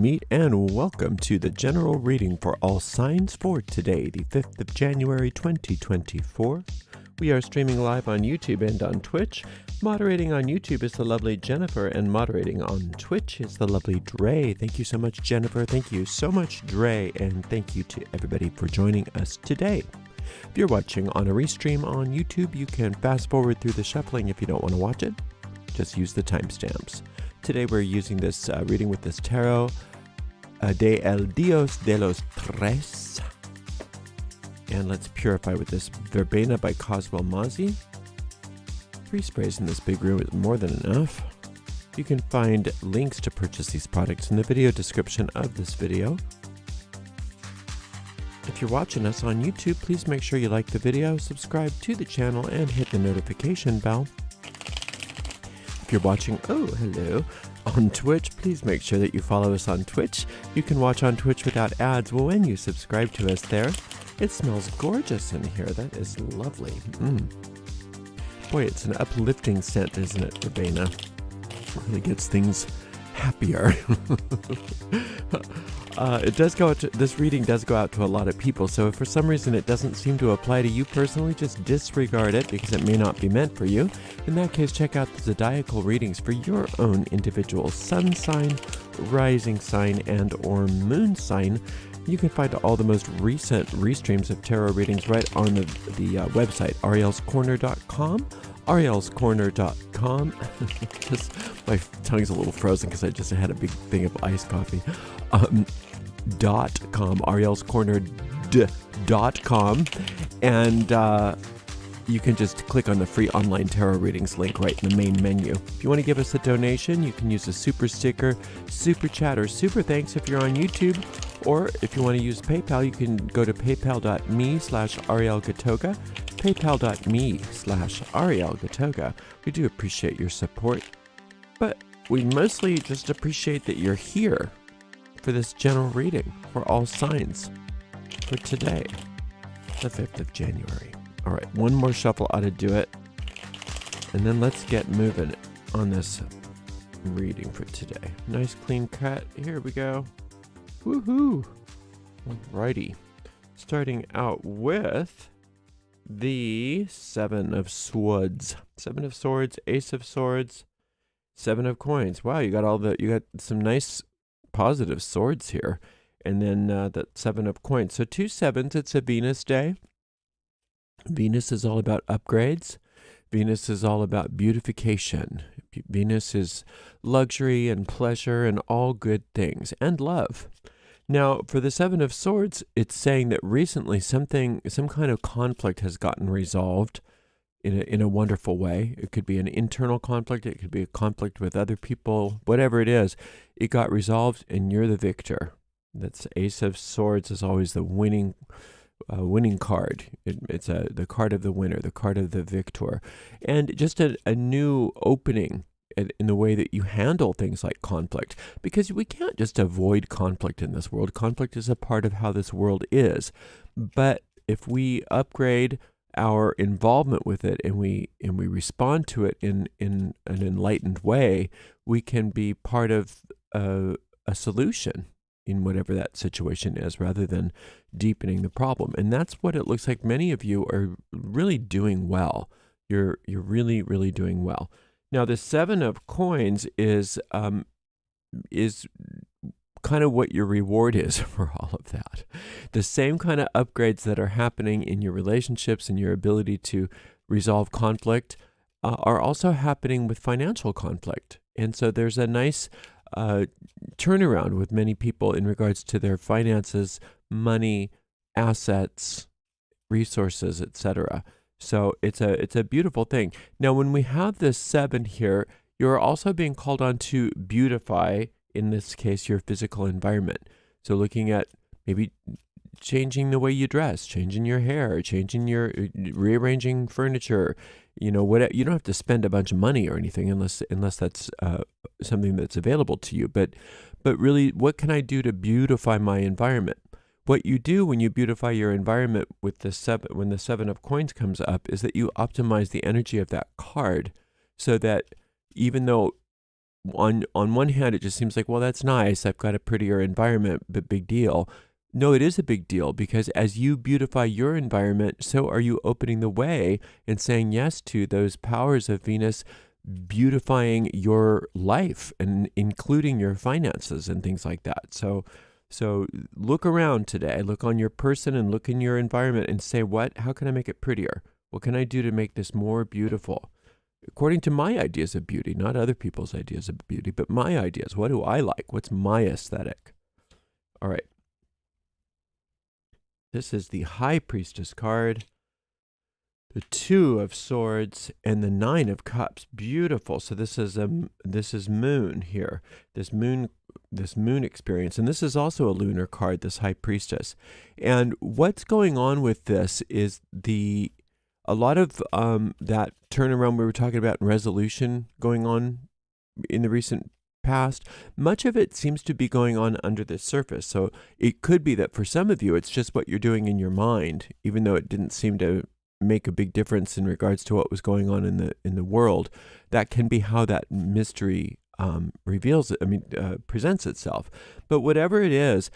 meet and welcome to the general reading for all signs for today, the 5th of January 2024. We are streaming live on YouTube and on Twitch. Moderating on YouTube is the lovely Jennifer, and moderating on Twitch is the lovely Dre. Thank you so much, Jennifer. Thank you so much, Dre, and thank you to everybody for joining us today. If you're watching on a restream on YouTube, you can fast forward through the shuffling if you don't want to watch it. Just use the timestamps. Today we're using this reading with this tarot de El Dios de los Tres. And let's purify with this verbena by Coswell Mozzie. 3 sprays in this big room is more than enough. You can find links to purchase these products in the video description of this video. If you're watching us on YouTube, please make sure you like the video, subscribe to the channel, and hit the notification bell. If you're watching, on Twitch, please make sure that you follow us on Twitch. You can watch on Twitch without ads when you subscribe to us there. It smells gorgeous in here. That is lovely. Boy, it's an uplifting scent, isn't it, verbena? It really gets things happier. This reading does go out to a lot of people, so if for some reason it doesn't seem to apply to you personally, just disregard it because it may not be meant for you. In that case, check out the zodiacal readings for your own individual sun sign, rising sign, and or moon sign. You can find all the most recent restreams of tarot readings right on the website, arielscorner.com. arielscorner.com. My tongue's a little frozen because I just had a big thing of iced coffee. .com, arielscorner.com, and you can just click on the free online tarot readings link right in the main menu. If you want to give us a donation, you can use a super sticker, super chat, or super thanks if you're on YouTube. Or if you want to use PayPal, you can go to paypal.me/ArielGatoga, paypal.me/ArielGatoga. We do appreciate your support, but we mostly just appreciate that you're here for this general reading for all signs for today, the 5th of January. All right, one more shuffle ought to do it, and then let's get moving on this reading for today. Nice clean cut. Here we go. Woohoo! Alrighty. Starting out with the 7 of Swords. 7 of Swords, Ace of Swords, 7 of Coins. Wow, you got some nice positive swords here. And then that 7 of Coins. So 2 7s, it's a Venus day. Venus is all about upgrades. Venus is all about beautification. Venus is luxury and pleasure and all good things, and love. Now, for the 7 of Swords, it's saying that recently some kind of conflict has gotten resolved in a wonderful way. It could be an internal conflict. It could be a conflict with other people. Whatever it is, it got resolved, and you're the victor. That's Ace of Swords is always the winning card. It's the card of the winner, the card of the victor, and just a new opening in the way that you handle things like conflict, because we can't just avoid conflict in this world. Conflict is a part of how this world is, but if we upgrade our involvement with it and we respond to it in an enlightened way, we can be part of a solution in whatever that situation is, rather than deepening the problem. And that's what it looks like many of you are really doing well. You're really, really doing well. Now, the 7 of Coins is kind of what your reward is for all of that. The same kind of upgrades that are happening in your relationships and your ability to resolve conflict are also happening with financial conflict. And so there's a nice turnaround with many people in regards to their finances, money, assets, resources, etc. So it's a beautiful thing. Now, when we have this 7 here, you're also being called on to beautify, in this case, your physical environment. So looking at maybe changing the way you dress, changing your hair, rearranging furniture. You know, what, you don't have to spend a bunch of money or anything unless that's something that's available to you. But really, what can I do to beautify my environment? What you do when you beautify your environment with when the 7 of Coins comes up, is that you optimize the energy of that card, so that even though on one hand, it just seems like, well, that's nice. I've got a prettier environment, but big deal. No, it is a big deal because as you beautify your environment, so are you opening the way and saying yes to those powers of Venus beautifying your life and including your finances and things like that. So look around today, look on your person and look in your environment and say, how can I make it prettier? What can I do to make this more beautiful? According to my ideas of beauty, not other people's ideas of beauty, but my ideas. What do I like? What's my aesthetic? All right. This is the High Priestess card, the Two of Swords, and the Nine of Cups. Beautiful. So this is Moon here. This moon experience, and this is also a lunar card, this High Priestess. And what's going on with this is a lot of that turnaround we were talking about in resolution going on in the recent past. Much of it seems to be going on under the surface. So it could be that for some of you, it's just what you're doing in your mind, even though it didn't seem to make a big difference in regards to what was going on in the world. That can be how that mystery presents itself. But whatever it is,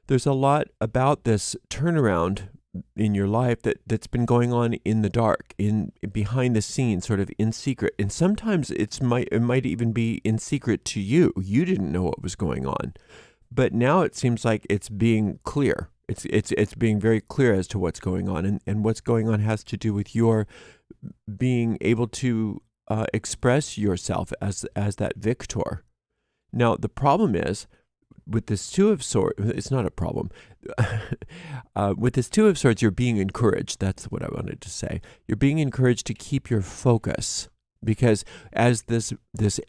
there's a lot about this turnaround in your life that's been going on in the dark, in behind the scenes, sort of in secret. And sometimes it might even be in secret to you. You didn't know what was going on. But now it seems like it's being clear. It's being very clear as to what's going on. And what's going on has to do with your being able to express yourself as that victor. Now, the problem is, with this Two of Swords, it's not a problem. With this Two of Swords, you're being encouraged. That's what I wanted to say. You're being encouraged to keep your focus, because as this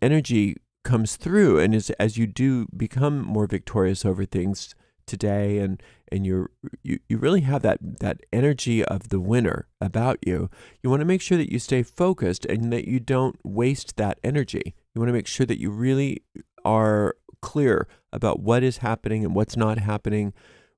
energy comes through, and as you do become more victorious over things today, and you really have that energy of the winner about you. You want to make sure that you stay focused and that you don't waste that energy. You want to make sure that you really are clear about what is happening and what's not happening,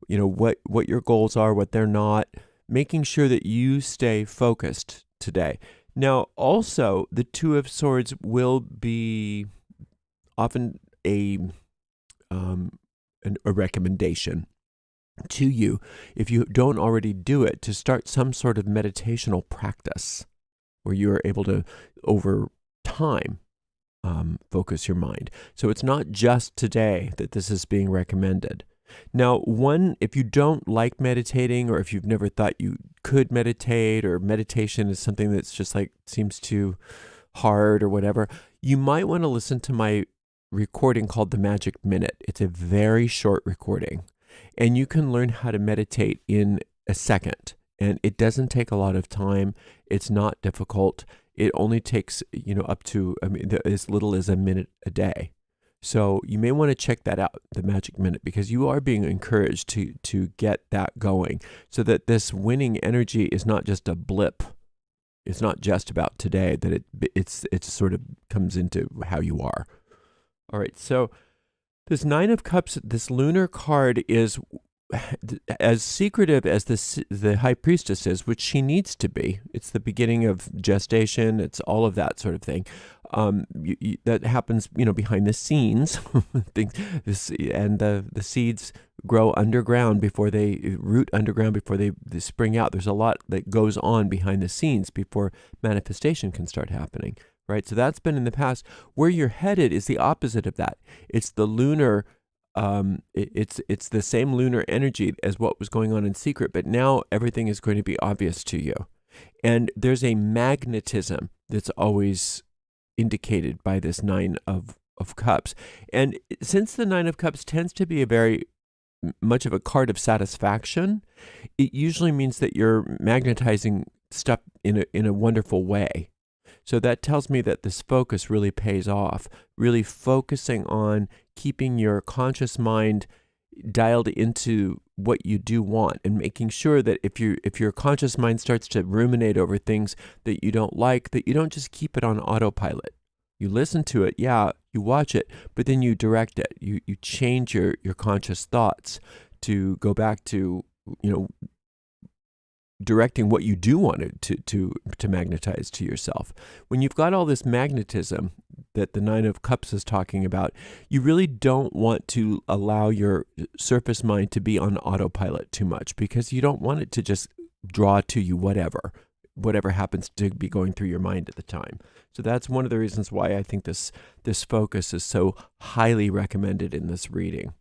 what your goals are, what they're not, making sure that you stay focused today. Now, also, the Two of Swords will be often a recommendation to you, if you don't already do it, to start some sort of meditational practice where you are able to, over time, focus your mind. So it's not just today that this is being recommended. Now, if you don't like meditating, or if you've never thought you could meditate, or meditation is something that's just seems too hard or whatever, you might want to listen to my recording called The Magic Minute. It's a very short recording, and you can learn how to meditate in a second. And it doesn't take a lot of time. It's not difficult. It only takes, up to, as little as a minute a day. So you may want to check that out, The Magic Minute, because you are being encouraged to get that going, so that this winning energy is not just a blip. It's not just about today, that it sort of comes into how you are. All right, so this Nine of Cups, this lunar card, is as secretive as the High Priestess is, which she needs to be. It's the beginning of gestation. It's all of that sort of thing. That happens, behind the scenes. And the seeds grow underground before they root underground, before they spring out. There's a lot that goes on behind the scenes before manifestation can start happening. Right? So that's been in the past. Where you're headed is the opposite of that. It's the lunar. It's the same lunar energy as what was going on in secret, but now everything is going to be obvious to you. And there's a magnetism that's always indicated by this Nine of Cups. And since the Nine of Cups tends to be a very much of a card of satisfaction, it usually means that you're magnetizing stuff in a wonderful way. So that tells me that this focus really pays off, really focusing on keeping your conscious mind dialed into what you do want, and making sure that if your conscious mind starts to ruminate over things that you don't like, that you don't just keep it on autopilot. You listen to it, you watch it, but then you direct it. You change your conscious thoughts to go back to, directing what you do want it to magnetize to yourself. When you've got all this magnetism that the Nine of Cups is talking about, you really don't want to allow your surface mind to be on autopilot too much, because you don't want it to just draw to you whatever happens to be going through your mind at the time. So that's one of the reasons why I think this focus is so highly recommended in this reading.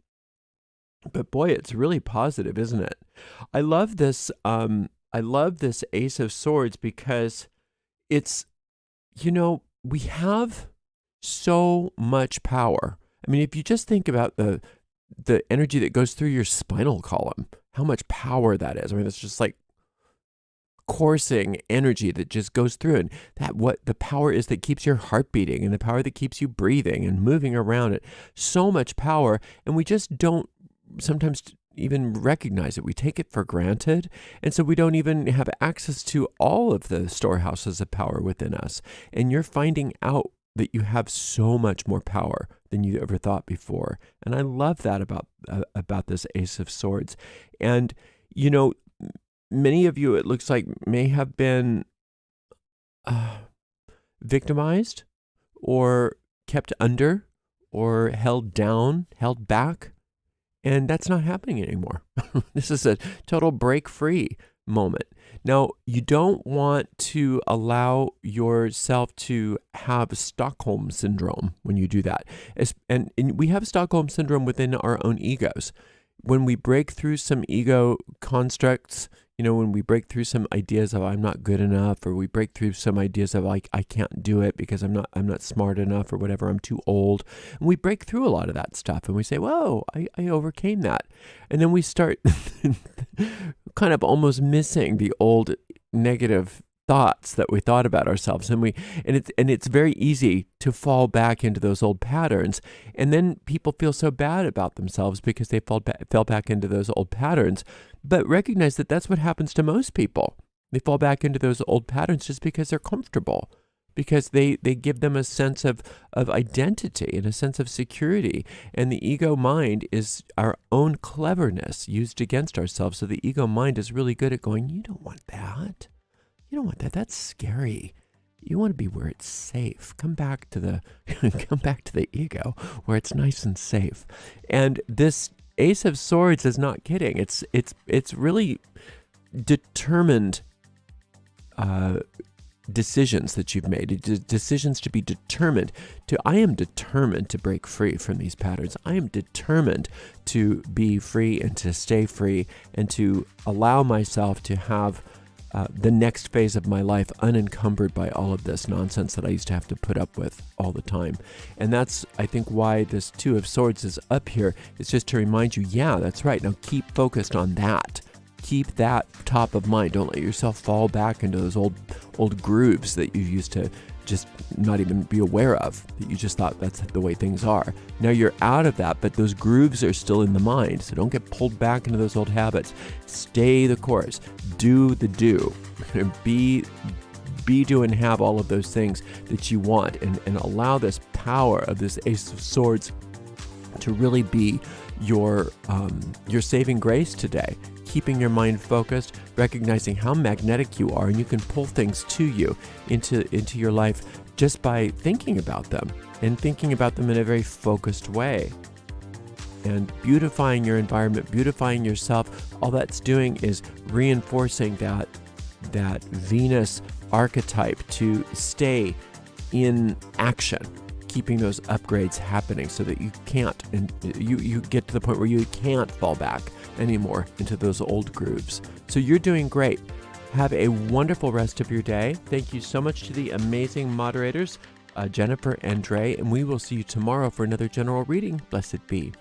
But boy, it's really positive, isn't it? I love this Ace of Swords, because it's, we have so much power. I mean, if you just think about the energy that goes through your spinal column, how much power that is. I mean, it's just like coursing energy that just goes through, and what the power is that keeps your heart beating, and the power that keeps you breathing and moving around it. So much power, and we just don't sometimes even recognize it. We take it for granted, and so we don't even have access to all of the storehouses of power within us. And you're finding out that you have so much more power than you ever thought before. And I love that about this Ace of Swords. And many of you, it looks like, may have been victimized or kept under or held down, held back. And that's not happening anymore. This is a total break free moment. Now, you don't want to allow yourself to have Stockholm syndrome when you do that. And we have Stockholm syndrome within our own egos. When we break through some ego constructs, when we break through some ideas of I'm not good enough, or we break through some ideas of like I can't do it because I'm not smart enough, or whatever, I'm too old. And we break through a lot of that stuff, and we say, whoa, I overcame that. And then we start kind of almost missing the old negative thoughts that we thought about ourselves, and it's very easy to fall back into those old patterns, and then people feel so bad about themselves because they fell back into those old patterns. But recognize that that's what happens to most people. They fall back into those old patterns just because they're comfortable, because they give them a sense of identity and a sense of security. And the ego mind is our own cleverness used against ourselves. So the ego mind is really good at going, you don't want that. You don't want that. That's scary. You want to be where it's safe. Come back to the ego where it's nice and safe. And this Ace of Swords is not kidding. It's really determined decisions that you've made, decisions to be determined to. I am determined to break free from these patterns. I am determined to be free and to stay free and to allow myself to have the next phase of my life unencumbered by all of this nonsense that I used to have to put up with all the time. And that's, I think, why this Two of Swords is up here. It's just to remind you, yeah, that's right. Now keep focused on that. Keep that top of mind. Don't let yourself fall back into those old grooves that you used to just not even be aware of, that you just thought that's the way things are. Now you're out of that, but those grooves are still in the mind. So don't get pulled back into those old habits. Stay the course. Do the do. Be do and have all of those things that you want, and allow this power of this Ace of Swords to really be your saving grace today. Keeping your mind focused, recognizing how magnetic you are, and you can pull things to you into your life just by thinking about them, and thinking about them in a very focused way. And beautifying your environment, beautifying yourself, all that's doing is reinforcing that Venus archetype to stay in action, keeping those upgrades happening so that you can't, and you get to the point where you can't fall back anymore into those old grooves. So you're doing great. Have a wonderful rest of your day. Thank you so much to the amazing moderators, Jennifer and Dre, and we will see you tomorrow for another general reading. Blessed be.